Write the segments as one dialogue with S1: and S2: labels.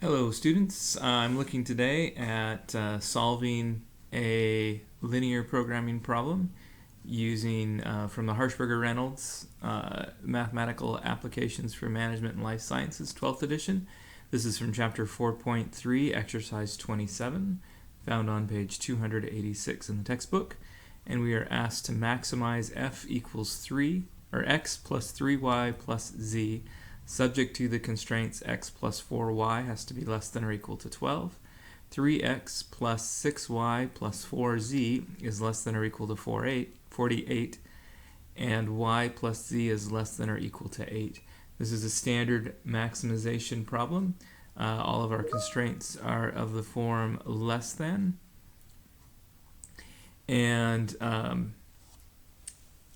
S1: Hello students, I'm looking today at solving a linear programming problem using from the Harshbarger-Reynonlds Mathematical Applications for Management and Life Sciences 12th edition. This is from chapter 4.3, exercise 27, found on page 286 in the textbook, and we are asked to maximize f equals 3, or x plus 3y plus z, subject to the constraints x plus 4y has to be less than or equal to 12, 3x plus 6y plus 4z is less than or equal to 48, and y plus z is less than or equal to 8. This is a standard maximization problem. All of our constraints are of the form less than, and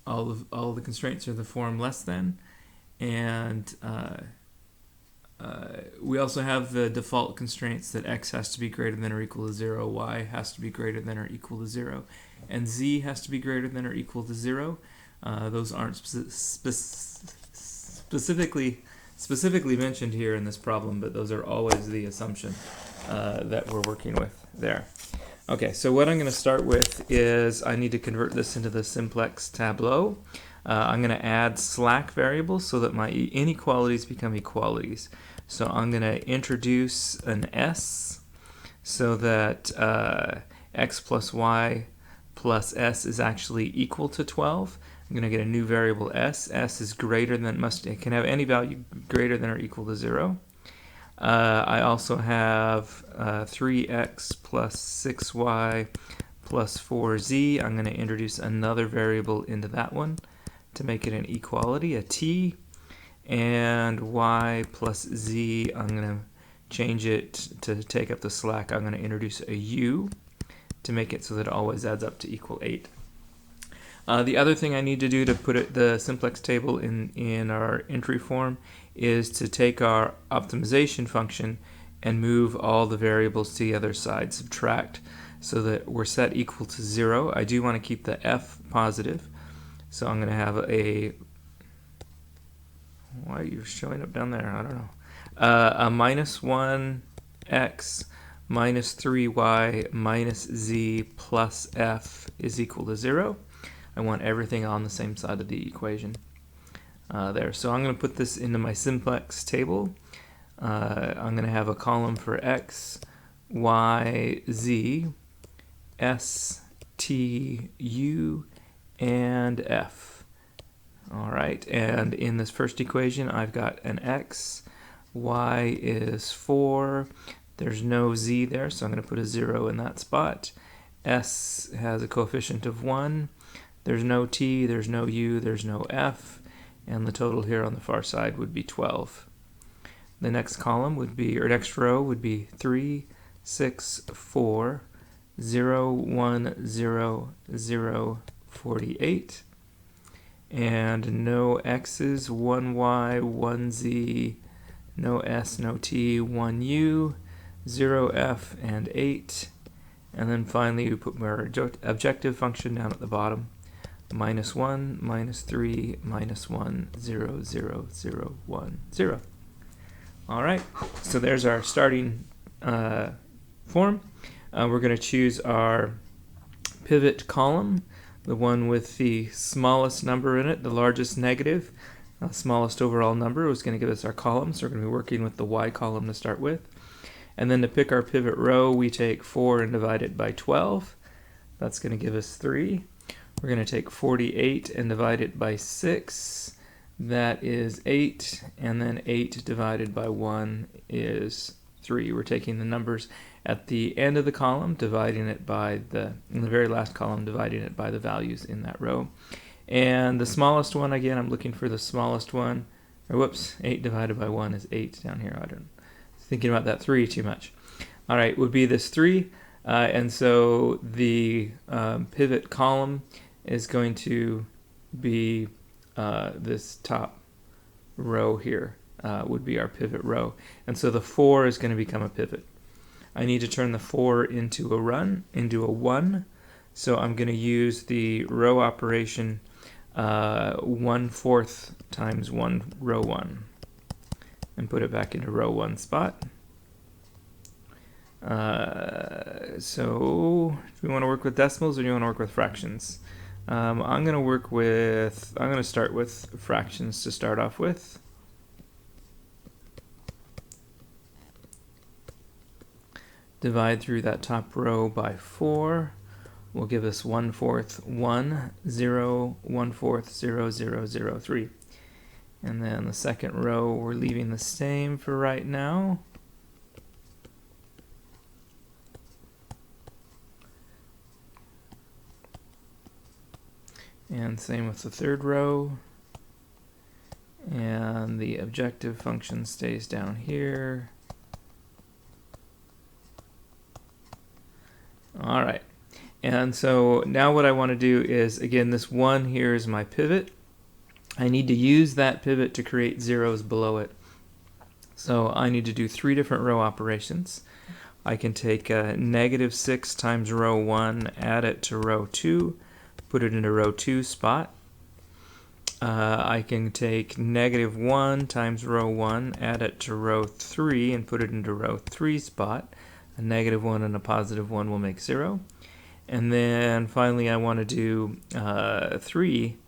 S1: all of the constraints are the form less than, and we also have the default constraints that x has to be greater than or equal to 0, y has to be greater than or equal to 0, and z has to be greater than or equal to 0. Those aren't specifically mentioned here in this problem, but those are always the assumption that we're working with there. Okay, so what I'm going to start with is I need to convert this into the simplex tableau. I'm going to add slack variables so that my inequalities become equalities. So I'm going to introduce an s so that x plus y plus s is actually equal to 12. I'm going to get a new variable s. S is greater than, it can have any value greater than or equal to 0. I also have 3x plus 6y plus 4z. I'm going to introduce another variable into that one to make it an equality, a t, and y plus z, I'm going to change it to take up the slack. I'm going to introduce a u to make it so that it always adds up to equal 8. The other thing I need to do to put the simplex table in our entry form is to take our optimization function and move all the variables to the other side, subtract, so that we're set equal to 0. I do want to keep the f positive, so I'm going to have why are you showing up down there? I don't know. A minus 1x minus 3y minus z plus f is equal to 0. I want everything on the same side of the equation there. So I'm going to put this into my simplex table. I'm going to have a column for x, y, z, s, t, u, and f. All right, and in this first equation, I've got an x, y is 4, there's no z there, so I'm going to put a 0 in that spot. S has a coefficient of 1, there's no t, there's no u, there's no f, and the total here on the far side would be 12. The next column would be, or next row would be 3, 6, 4, 0, 1, 0, 0, 48. And no x's, 1y, 1z, no s, no t, 1u, 0f, and 8. And then finally we put our objective function down at the bottom. Minus 1, minus 3, minus 1, 0, 0, 0, 1, 0. All right, so there's our starting form. We're going to choose our pivot column, the one with the smallest number in it, the largest negative, smallest overall number is going to give us our column, so we're going to be working with the y column to start with. And then to pick our pivot row, we take 4 and divide it by 12. That's going to give us 3. We're going to take 48 and divide it by 6. That is 8. And then 8 divided by 1 is 3. We're taking the numbers at the end of the column, dividing it by in the very last column, dividing it by the values in that row. And the smallest one, again, I'm looking for the smallest one. Or whoops, 8 divided by 1 is 8 down here. I don't thinking about that 3 too much. All right, would be this 3. And so the pivot column is going to be this top row here would be our pivot row. And so the 4 is going to become a pivot. I need to turn the 4 into a 1. So I'm going to use the row operation 1/4 times 1 row 1 and put it back into row 1 spot. So do we want to work with decimals or do you want to work with fractions? I'm going to start with fractions to start off with. Divide through that top row by 4 will give us 1/4 1 0 1/4 0 0 0 3. And then the second row we're leaving the same for right now. And same with the third row. And the objective function stays down here. All right. And so now what I want to do is, again, this 1 here is my pivot. I need to use that pivot to create zeros below it. So I need to do 3 different row operations. I can take -6 times row 1, add it to row 2, put it into row 2 spot. I can take -1 times row 1, add it to row 3, and put it into row 3 spot. A -1 and a +1 will make 0. And then finally I want to do 3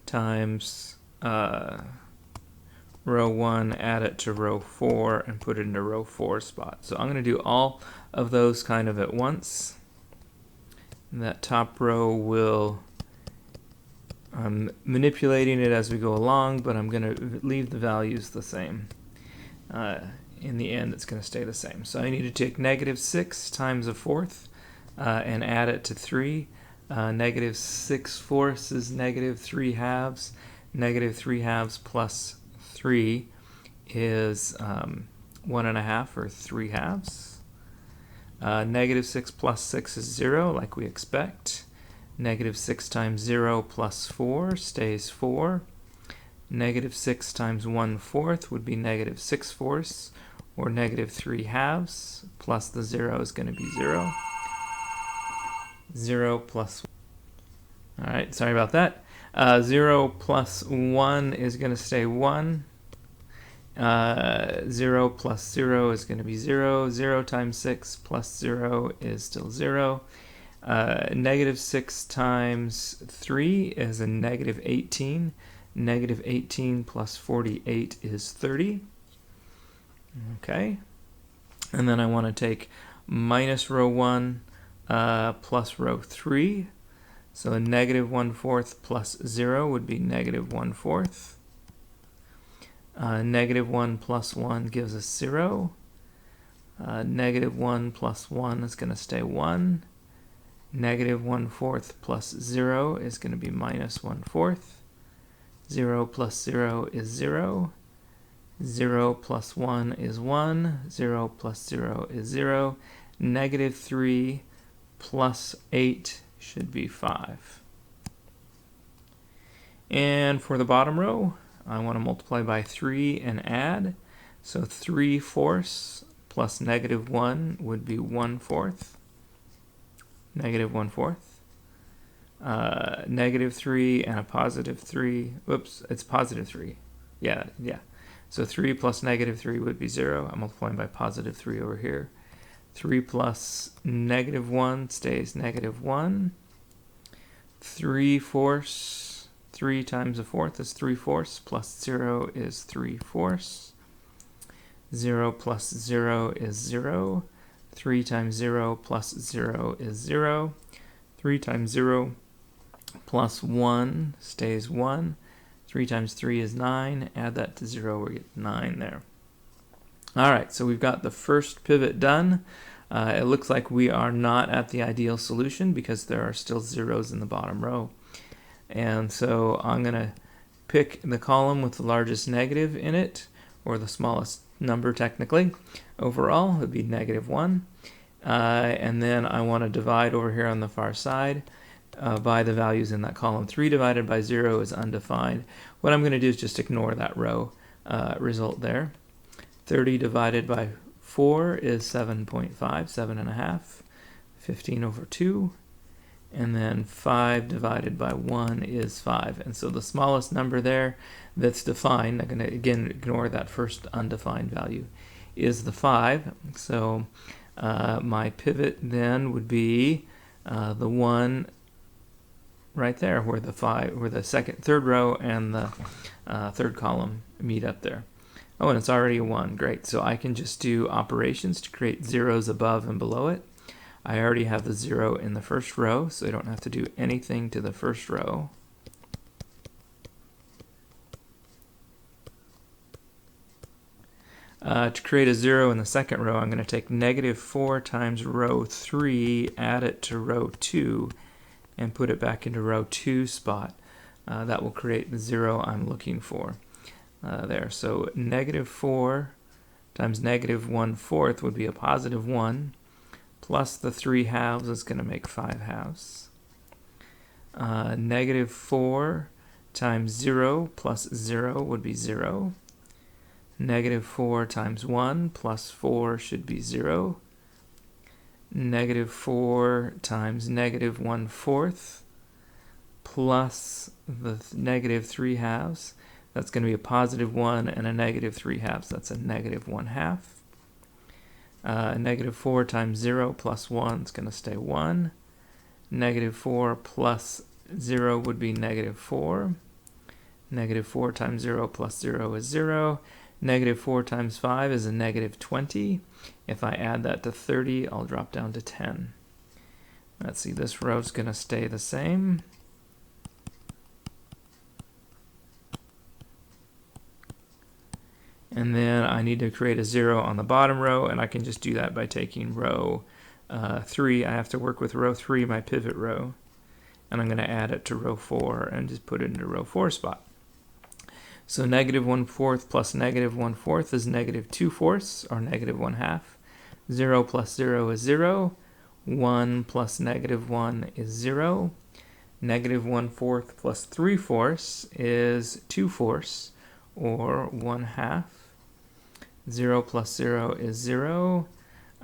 S1: times row 1, add it to row 4, and put it into row 4 spot. So I'm going to do all of those kind of at once. And that top row will, I'm manipulating it as we go along, but I'm going to leave the values the same. In the end, it's going to stay the same. So I need to take -6 times 1/4 and add it to 3. -6/4 is -3 halves. -3 halves plus 3 is 1.5 or 3 halves. -6 plus 6 is 0, like we expect. -6 times 0 plus 4 stays 4. -6 times 1/4 would be -6/4, or -3 halves, plus the 0 is going to be 0. 0 plus 1. All right, sorry about that. 0 plus 1 is going to stay 1. 0 plus 0 is going to be 0. 0 times 6 plus 0 is still 0. -6 times 3 is a -18. -18 plus 48 is 30. Okay. And then I want to take minus row 1 plus row 3. So a -1/4 plus 0 would be -1/4. -1 plus 1 gives us 0. -1 plus 1 is going to stay 1. -1/4 plus 0 is going to be -1/4. 0 plus 0 is 0. 0 plus 1 is 1. 0 plus 0 is 0. -3 plus 8 should be 5. And for the bottom row, I want to multiply by 3 and add. So 3/4 plus -1 would be 1/4. -1/4. -3 and a +3. Whoops, it's +3. Yeah. So 3 plus -3 would be 0. I'm multiplying by +3 over here. 3 plus -1 stays -1. 3/4. 3 times 1/4 is 3/4, plus 0 is 3/4. 0 plus 0 is 0. 3 times 0 plus 0 is 0. 3 times 0 plus 1 stays 1. 3 times 3 is 9. Add that to 0, we get 9 there. All right, so we've got the first pivot done. It looks like we are not at the ideal solution because there are still zeros in the bottom row. And so I'm going to pick the column with the largest negative in it, or the smallest number technically. Overall, it would be -1. And then I want to divide over here on the far side by the values in that column. 3 divided by 0 is undefined. What I'm going to do is just ignore that row result there. 30 divided by 4 is 7.5, 7.5. 15 over 2. And then 5 divided by 1 is 5. And so the smallest number there that's defined, I'm going to again ignore that first undefined value, is the 5. So My pivot then would be the one right there where the third row and the third column meet up there. Oh, and it's already a 1. Great. So I can just do operations to create zeros above and below it. I already have the 0 in the first row, so I don't have to do anything to the first row. To create a 0 in the second row, I'm going to take -4 times row 3, add it to row 2, and put it back into row 2 spot. That will create the 0 I'm looking for there. So -4 times -1/4 would be a +1, plus the 3 halves is going to make 5 halves. -4 times 0 plus 0 would be 0. -4 times 1 plus 4 should be 0. -4 times -1/4 plus the -3 halves. That's going to be a +1 and a -3 halves. That's a -1/2. -4 times 0 plus 1 is going to stay 1. -4 plus 0 would be -4. -4 times 0 plus 0 is 0. -4 times 5 is a -20. If I add that to 30, I'll drop down to 10. Let's see, this row is going to stay the same. And then I need to create a 0 on the bottom row, and I can just do that by taking row 3. I have to work with row 3, my pivot row. And I'm going to add it to row 4 and just put it into row 4 spot. So -1/4 plus -1/4 is -2/4, or -1/2. 0 plus 0 is 0. 1 plus -1 is 0. -1/4 plus 3/4 is 2/4, or 1/2. 0 plus 0 is 0.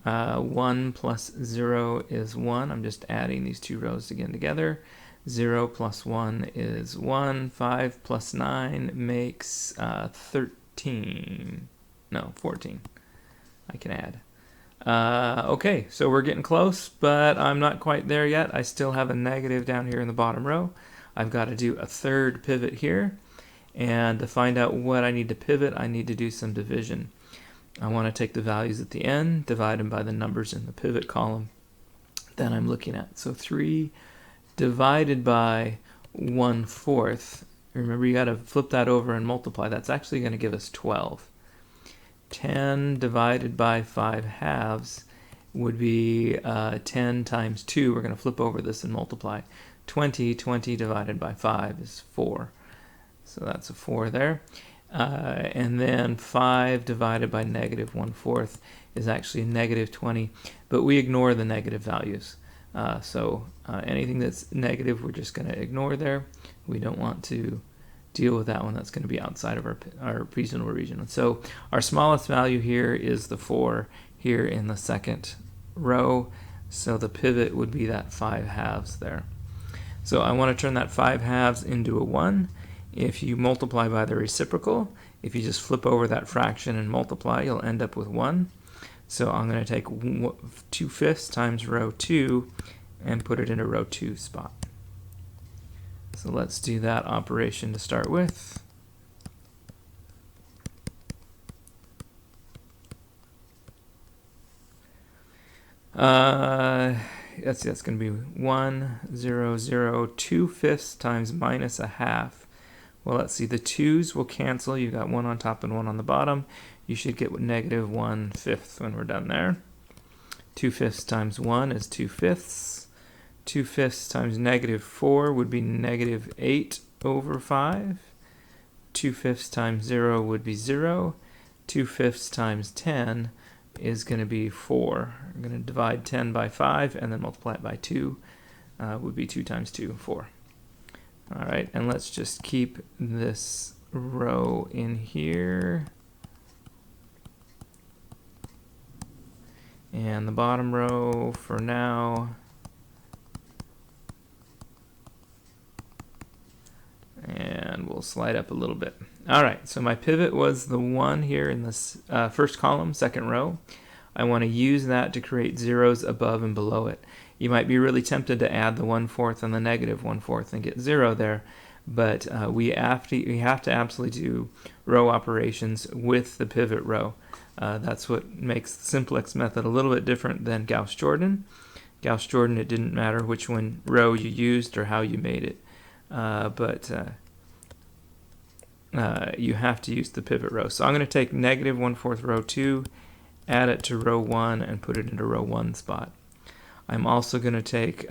S1: 1 plus 0 is 1. I'm just adding these two rows again together. 0 plus 1 is 1. 5 plus 9 makes 13. No, 14. I can add. Okay, so we're getting close, but I'm not quite there yet. I still have a negative down here in the bottom row. I've got to do a third pivot here. And to find out what I need to pivot, I need to do some division. I want to take the values at the end, divide them by the numbers in the pivot column that I'm looking at. So 3 divided by 1/4. Remember, you got to flip that over and multiply. That's actually going to give us 12. 10 divided by 5 halves would be 10 times 2. We're going to flip over this and multiply. 20 divided by 5 is 4. So that's a 4 there. And then 5 divided by -1/4 is actually a -20, but we ignore the negative values. So anything that's negative, we're just going to ignore there. We don't want to deal with that one. That's going to be outside of our reasonable region. And so our smallest value here is the 4 here in the second row. So the pivot would be that 5 halves there. So I want to turn that 5 halves into a 1. If you multiply by the reciprocal, if you just flip over that fraction and multiply, you'll end up with 1. So I'm going to take 2/5 times row 2 and put it into row 2 spot. So let's do that operation to start with. That's going to be 1, 0, 0, 2/5 times -1/2. Well, let's see, the 2's will cancel. You've got 1 on top and 1 on the bottom. You should get -1/5 when we're done there. 2/5 times 1 is 2/5. 2/5 times -4 would be -8/5. 2/5 times 0 would be 0. 2/5 times 10 is going to be 4. I'm going to divide 10 by 5 and then multiply it by 2. Would be 2 times 2, 4. All right, and let's just keep this row in here. And the bottom row for now. And we'll slide up a little bit. All right, so my pivot was the 1 here in this first column, second row. I want to use that to create zeros above and below it. You might be really tempted to add the 1/4 and the negative 1/4 and get 0 there, but we have to absolutely do row operations with the pivot row. That's what makes the simplex method a little bit different than Gauss-Jordan. Gauss-Jordan, it didn't matter which row you used or how you made it, but you have to use the pivot row. So I'm going to take negative 1/4 row 2, add it to row 1, and put it into row 1 spot. I'm also going to take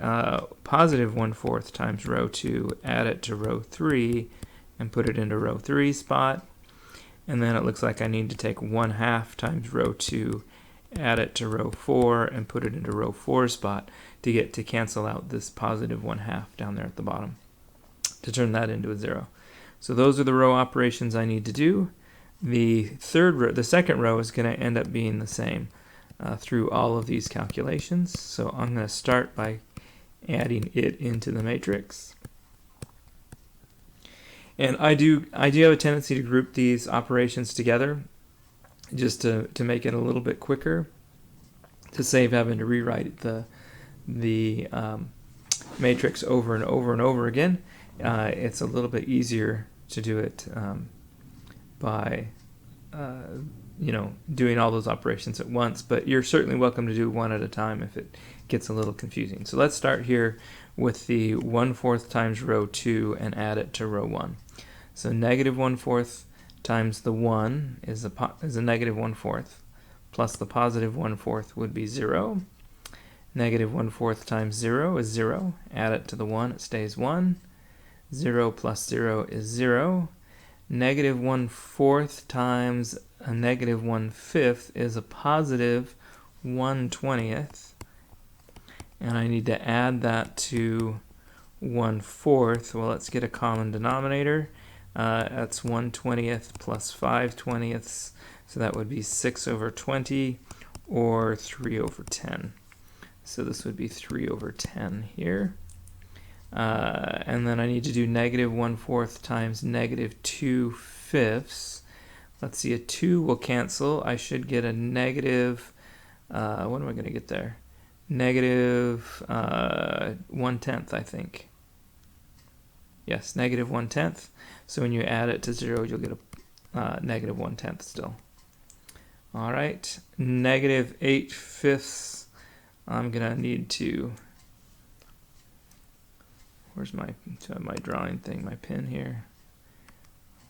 S1: positive 1/4 times row 2, add it to row 3, and put it into row 3 spot. And then it looks like I need to take 1/2 times row 2, add it to row 4, and put it into row 4 spot to cancel out this positive 1/2 down there at the bottom, to turn that into a 0. So those are the row operations I need to do. The second row is going to end up being the same through all of these calculations. So I'm going to start by adding it into the matrix. And I do have a tendency to group these operations together just to make it a little bit quicker, to save having to rewrite the matrix over and over and over again. It's a little bit easier to do it by doing all those operations at once, but you're certainly welcome to do one at a time if it gets a little confusing. So let's start here with the 1/4 times row 2 and add it to row 1. So negative 1/4 times the 1 is a negative 1/4, plus the positive 1/4 would be 0. Negative 1/4 times 0 is 0. Add it to the 1, it stays 1. 0 plus 0 is 0. Negative 1/4 times a negative 1/5 is a positive 1/20. And I need to add that to 1/4. Well, let's get a common denominator. That's 1/20 plus 5/20, so that would be 6/20 or 3/10. So this would be 3/10 here. And then I need to do negative 1/4 times negative 2/5. Let's see, a 2 will cancel. I should get a negative, what am I going to get there? Negative 1/10, I think. Yes, negative 1/10. So when you add it to 0, you'll get a negative 1/10 still. All right, negative 8/5. I'm going to need to, where's my drawing thing, my pen here.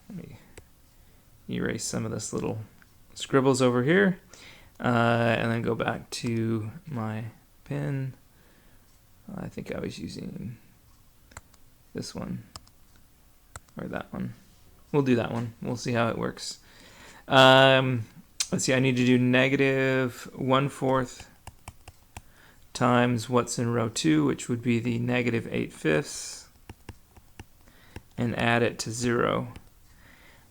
S1: Let me erase some of this little scribbles over here, and then go back to my pen. I think I was using this one or that one. We'll do that one. We'll see how it works. Let's see, I need to do negative 1/4 times what's in row 2, which would be the negative 8/5, and add it to 0.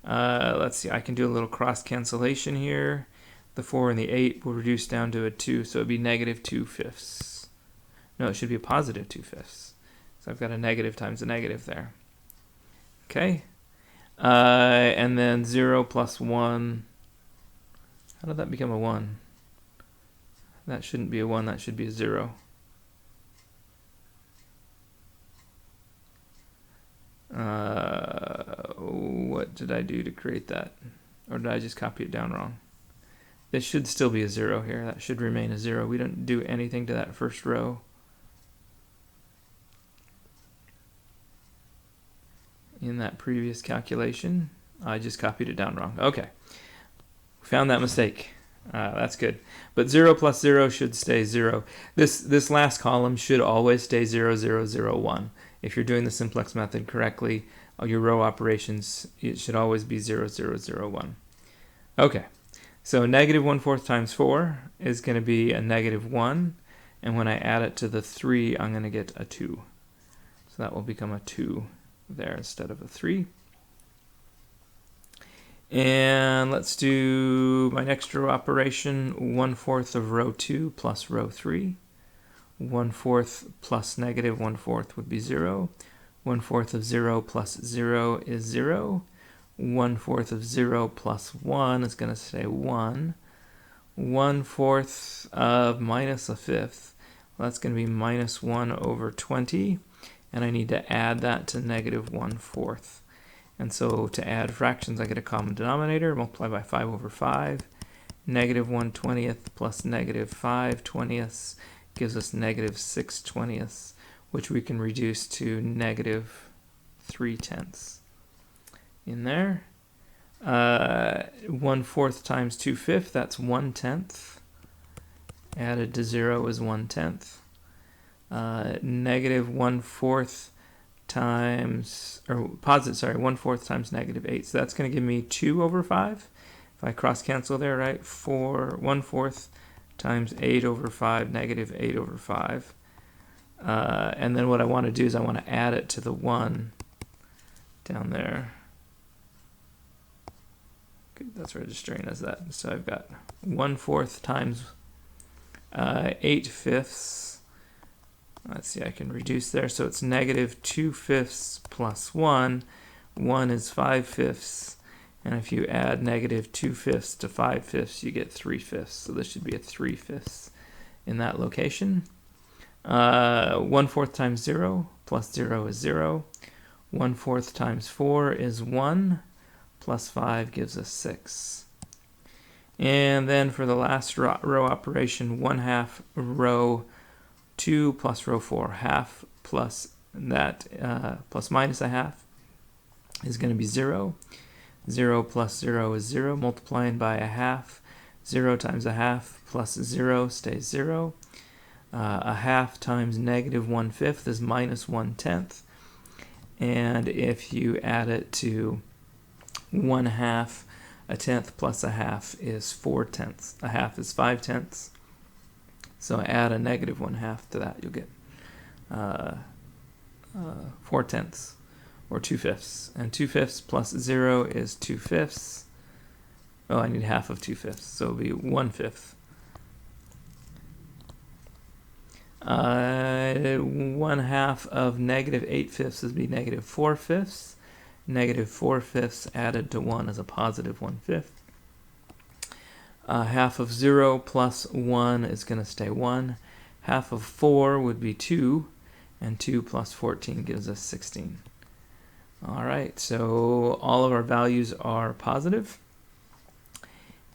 S1: Let's see, I can do a little cross cancellation here. The 4 and the 8 will reduce down to a 2, so it would be negative 2/5. No, it should be a positive 2/5. So I've got a negative times a negative there. Okay. And then 0 plus 1. How did that become a 1? That shouldn't be a 1, that should be a 0. What did I do to create that? Or did I just copy it down wrong? This should still be a 0 here. That should remain a 0. We didn't do anything to that first row. In that previous calculation, I just copied it down wrong. Okay, found that mistake. That's good. But 0 plus 0 should stay 0. This last column should always stay 0, 0, 0, 1. If you're doing the simplex method correctly, your row operations, it should always be 0, 0, 0, 1. Okay, so negative 1/4 times 4 is going to be a negative 1. And when I add it to the 3, I'm going to get a 2. So that will become a 2 there instead of a 3. And let's do my next row operation, 1/4 of row 2 plus row 3. 1/4 plus negative 1/4 would be 0. 1/4 of 0 plus 0 is 0. 1/4 of 0 plus 1 is going to stay 1. 1/4 of minus a fifth. Well, that's going to be minus 1 over 20. And I need to add that to negative 1/4. And so to add fractions, I get a common denominator, multiply by 5 over 5. Negative 1/20 plus negative 5/20 gives us negative 6/20, which we can reduce to negative 3/10 in there. 1/4 times 2/5, that's 1/10. Added to 0 is 1/10. Negative 1/4 times, or positive, sorry, 1/4 times negative 8. So that's going to give me 2 over 5. If I cross cancel there, right, 1/4 times 8 over 5, negative 8 over 5. And then what I want to do is I want to add it to the 1 down there. Okay, that's registering as that. So I've got 1/4 times 8/5. Let's see, I can reduce there. So it's negative 2/5 plus 1. 1 is 5/5. And if you add negative 2/5 to 5/5, you get 3/5. So this should be a 3/5 in that location. 1/4 times 0 plus 0 is 0. 1/4 times 4 is 1. Plus 5 gives us 6. And then for the last row operation, 1/2 row 2 plus row 4. Half plus that plus minus a half is going to be 0. 0 plus 0 is 0. Multiplying by a half. 0 times a half plus 0 stays 0. A half times negative 1/5 is minus 1/10. And if you add it to 1/2, a tenth plus a half is 4/10. A half is 5/10. So add a negative 1/2 to that, you'll get 4/10, or 2/5. And 2/5 plus 0 is 2/5. Oh, I need half of 2/5, so it'll be 1/5. 1/2 of negative 8/5 would be negative 4/5. Negative 4/5 added to 1 is a positive 1/5. Half of 0 plus 1 is going to stay 1. Half of 4 would be 2, and 2 plus 14 gives us 16. All right, so all of our values are positive.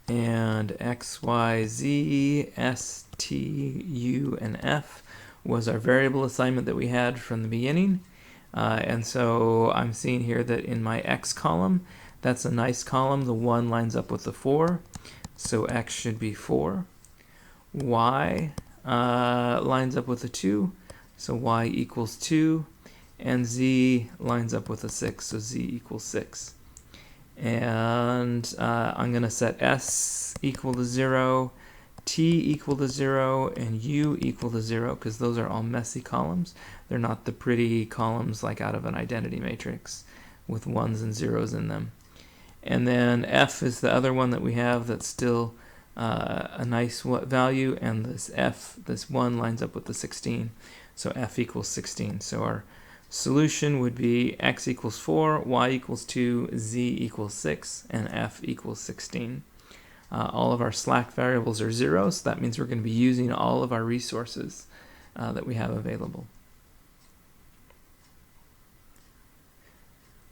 S1: And X, Y, Z, S, T, U, and F was our variable assignment that we had from the beginning. And so I'm seeing here that in my X column, that's a nice column. The 1 lines up with the 4. So X should be 4. Y lines up with a 2. So Y equals 2. And Z lines up with a 6. So Z equals 6. And I'm going to set S equal to 0, T equal to 0, and U equal to 0, because those are all messy columns. They're not the pretty columns like out of an identity matrix with 1s and 0s in them. And then F is the other one that we have that's still a nice value, and this 1 lines up with the 16, so F equals 16. So our solution would be X equals 4, Y equals 2, Z equals 6, and F equals 16. All of our slack variables are 0, so that means we're going to be using all of our resources that we have available.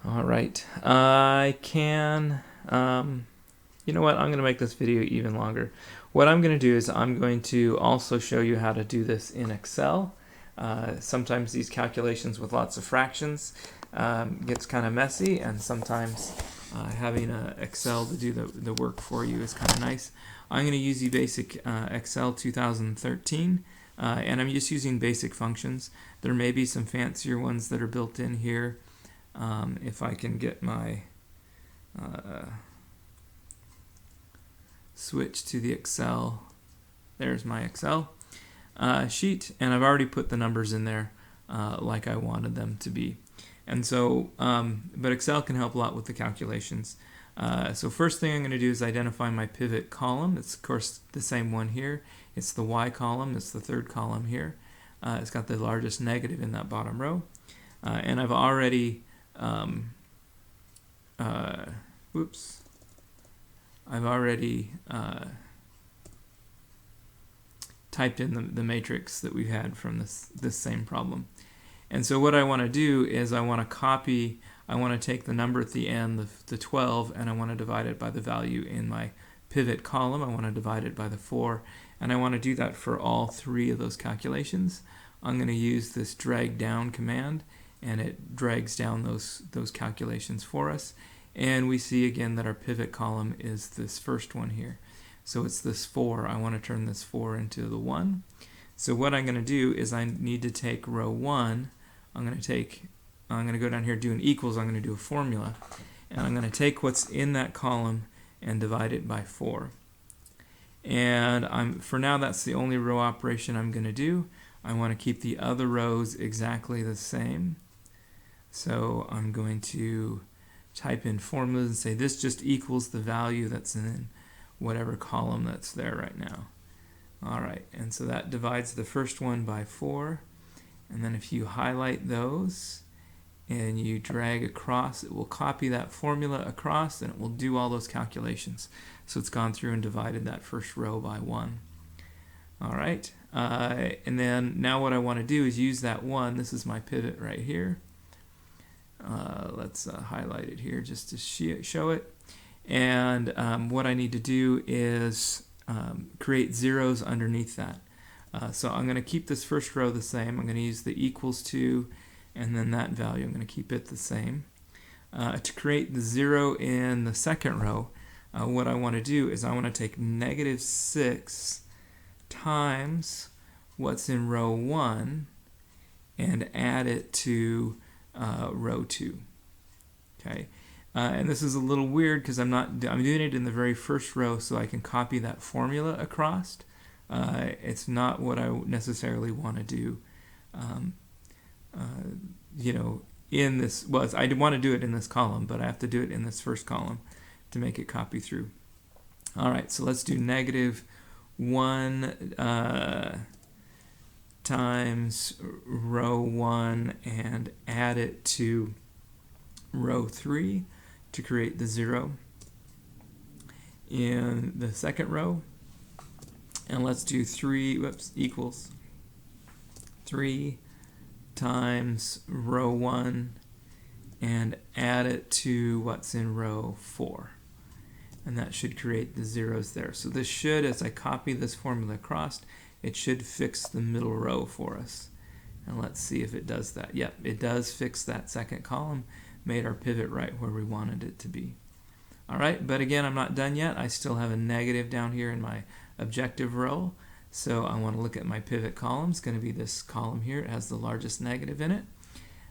S1: All right, I can, you know what, I'm going to make this video even longer. What I'm going to do is I'm going to also show you how to do this in Excel. Sometimes these calculations with lots of fractions gets kind of messy, and sometimes having Excel to do the work for you is kind of nice. I'm going to use the basic Excel 2013, and I'm just using basic functions. There may be some fancier ones that are built in here. If I can get my switch to the Excel, there's my Excel sheet, and I've already put the numbers in there like I wanted them to be. And so, but Excel can help a lot with the calculations. So first thing I'm going to do is identify my pivot column. It's of course the same one here. It's the Y column. It's the third column here. It's got the largest negative in that bottom row. And I've already, typed in the matrix that we've had from this same problem. And so what I want to do is I want to take the number at the end, the 12, and I want to divide it by the value in my pivot column. I want to divide it by the 4, and I want to do that for all 3 of those calculations. I'm going to use this drag down command, and it drags down those calculations for us. And we see again that our pivot column is this first one here. So it's this 4. I want to turn this 4 into the 1. So what I'm going to do is I need to take row 1. I'm going to go down here, do an equals. I'm going to do a formula, and I'm going to take what's in that column and divide it by 4. And for now, that's the only row operation I'm going to do. I want to keep the other rows exactly the same. So I'm going to type in formulas and say this just equals the value that's in whatever column that's there right now. All right, and so that divides the first one by 4. And then if you highlight those and you drag across, it will copy that formula across, and it will do all those calculations. So it's gone through and divided that first row by 1. All right, and then now what I want to do is use that 1. This is my pivot right here. Let's highlight it here just to show it. And what I need to do is create zeros underneath that. So I'm going to keep this first row the same. I'm going to use the equals to, and then that value, I'm going to keep it the same. To create the 0 in the second row, what I want to do is I want to take -6 times what's in row 1 and add it to row 2. Okay, and this is a little weird because I'm doing it in the very first row so I can copy that formula across. It's not what I necessarily want to do. You know, in this, well, I want to do it in this column, but I have to do it in this first column to make it copy through. All right, so let's do -1 times row 1 and add it to row 3 to create the 0 in the second row. And let's do equals 3 times row 1 and add it to what's in row 4. And that should create the zeros there. So this should, as I copy this formula across, it should fix the middle row for us. And let's see if it does that. Yep, it does fix that second column, made our pivot right where we wanted it to be. All right, but again, I'm not done yet. I still have a negative down here in my objective row. So I want to look at my pivot column. It's going to be this column here. It has the largest negative in it.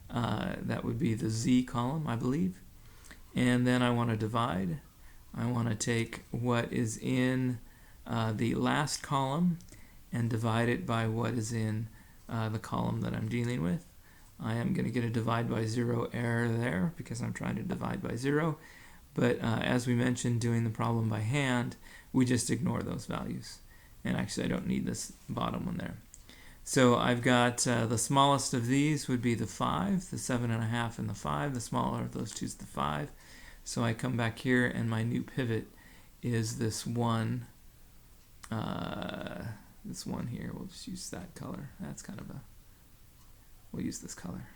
S1: That would be the Z column, I believe. And then I want to divide. I want to take what is in the last column and divide it by what is in the column that I'm dealing with. I am going to get a divide by 0 error there because I'm trying to divide by 0. But as we mentioned, doing the problem by hand, we just ignore those values. And actually, I don't need this bottom one there. So I've got the smallest of these would be the 5, the 7.5 and the 5. The smaller of those two is the 5. So I come back here, and my new pivot is this one. This one here. We'll just use that color. That's kind of we'll use this color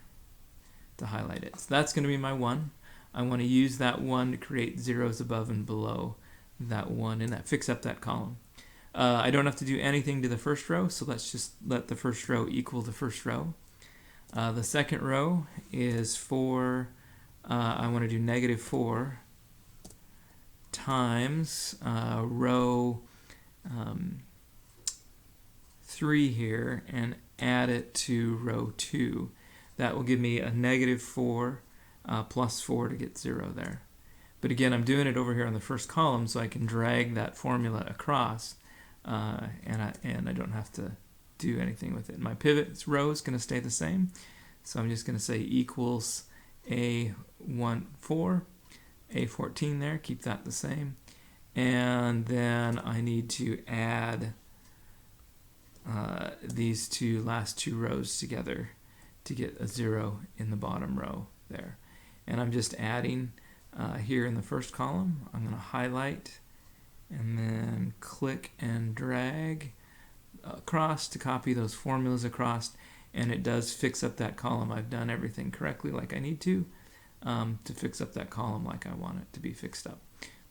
S1: to highlight it. So that's going to be my 1. I want to use that 1 to create zeros above and below that 1 and fix up that column. I don't have to do anything to the first row, so let's just let the first row equal the first row. The second row is 4. I want to do -4 times row 3 here and add it to row 2. That will give me a -4 plus 4 to get 0 there. But again, I'm doing it over here on the first column, so I can drag that formula across, and I don't have to do anything with it. My pivot row is going to stay the same, so I'm just going to say equals A14, A14 there, keep that the same. And then I need to add these last two rows together to get a 0 in the bottom row there. And I'm just adding here in the first column. I'm going to highlight and then click and drag across to copy those formulas across, and it does fix up that column. I've done everything correctly like I need to fix up that column like I want it to be fixed up,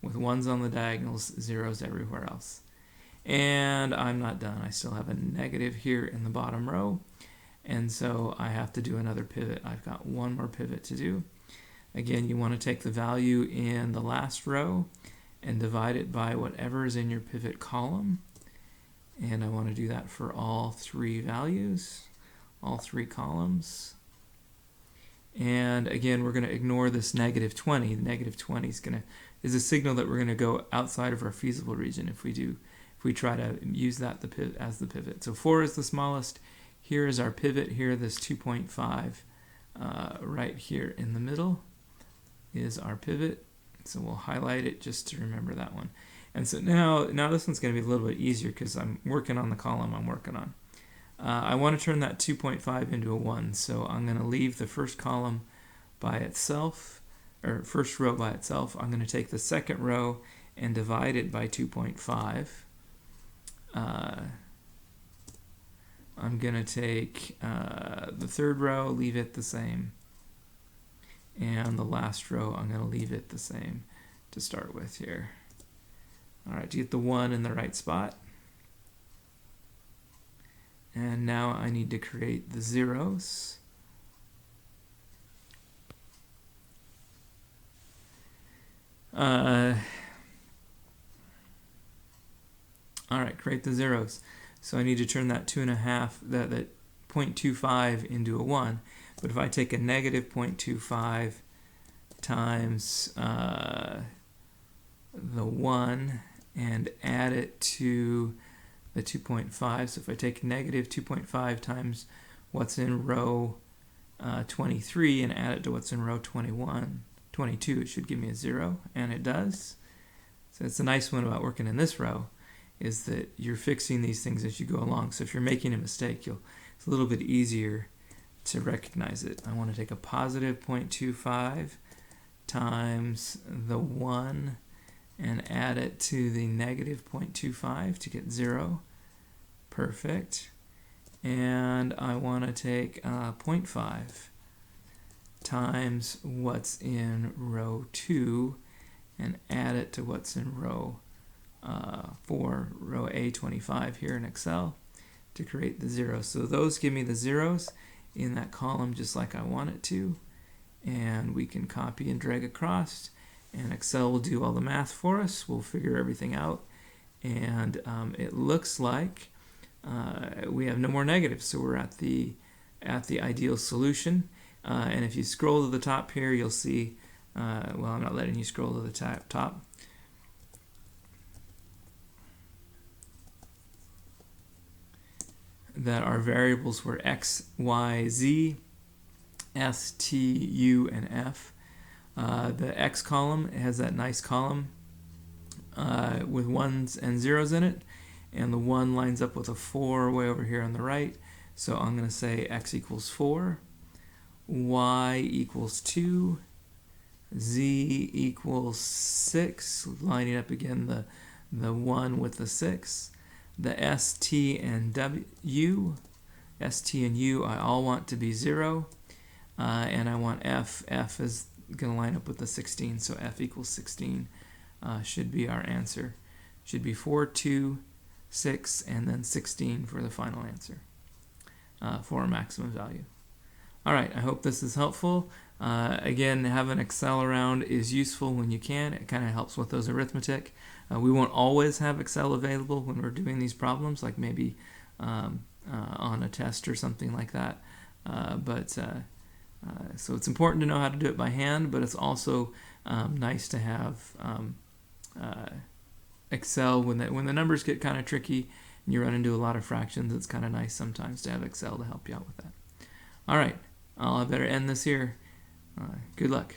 S1: with ones on the diagonals, zeros everywhere else. And I'm not done. I still have a negative here in the bottom row, and so I have to do another pivot. I've got one more pivot to do. Again, you want to take the value in the last row and divide it by whatever is in your pivot column. And I want to do that for all three values, all three columns. And again, we're going to ignore this negative 20. The negative 20 is a signal that we're going to go outside of our feasible region if we try to use that as the pivot. So 4 is the smallest. Here is our pivot. Here, this 2.5 right here in the middle is our pivot. So we'll highlight it just to remember that one. And so now this one's going to be a little bit easier because I'm working on the column I'm working on. I want to turn that 2.5 into a 1, so I'm going to leave the first column by itself, or first row by itself. I'm going to take the second row and divide it by 2.5. I'm going to take the third row, leave it the same, and the last row I'm going to leave it the same to start with here. All right, to get the 1 in the right spot. And now I need to create the zeros. All right, create the zeros. So I need to turn that 2.5, that 0.25 into a 1. But if I take a negative 0.25 times the 1 and add it to the 2.5, so if I take negative 2.5 times what's in row 23 and add it to what's in row 22, it should give me a 0, and it does. So it's a nice one about working in this row, is that you're fixing these things as you go along. So if you're making a mistake, it's a little bit easier to recognize it. I want to take a positive 0.25 times the 1 and add it to the negative 0.25 to get 0. Perfect. And I want to take 0.5 times what's in row 2 and add it to what's in row 4, row A25 here in Excel to create the zeros. So those give me the zeros in that column just like I want it to. And we can copy and drag across, and Excel will do all the math for us. We'll figure everything out, and it looks like we have no more negatives, so we're at the ideal solution. And if you scroll to the top here, you'll see, well, I'm not letting you scroll to the top. That our variables were x, y, z, s, t, u, and f. The x column has that nice column with 1s and 0s in it, and the 1 lines up with a 4 way over here on the right. So I'm going to say x equals 4, y equals 2, z equals 6, lining up again the 1 with the 6. The s, t, and w, s, t, and u, I all want to be 0. And I want f. F is going to line up with the 16, so f equals 16 should be our answer. Should be 4, 2, 6, and then 16 for the final answer for our maximum value. All right, I hope this is helpful. Again, having Excel around is useful when you can. It kind of helps with those arithmetic. We won't always have Excel available when we're doing these problems, like maybe on a test or something like that. So it's important to know how to do it by hand, but it's also nice to have Excel when the numbers get kind of tricky and you run into a lot of fractions. It's kind of nice sometimes to have Excel to help you out with that. All right, I'll better end this here. Good luck.